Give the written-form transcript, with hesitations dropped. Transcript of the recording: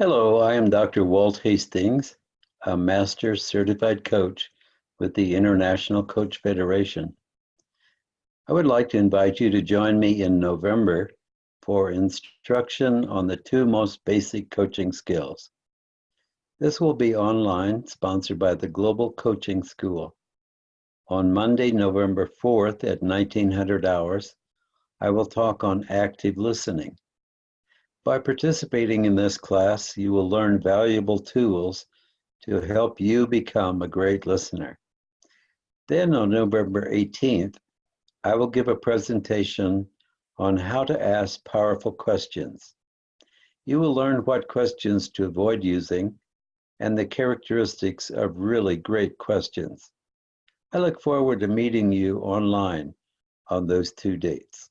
Hello, I am Dr. Walt Hastings, a Master Certified Coach with the International Coach Federation. I would like to invite you to join me in November for instruction on the two most basic coaching skills. This will be online, sponsored by the Global Coaching School. On Monday, November 4th at 1900 hours, I will talk on active listening. By participating in this class, you will learn valuable tools to help you become a great listener. Then on November 18th, I will give a presentation on how to ask powerful questions. You will learn what questions to avoid using and the characteristics of really great questions. I look forward to meeting you online on those two dates.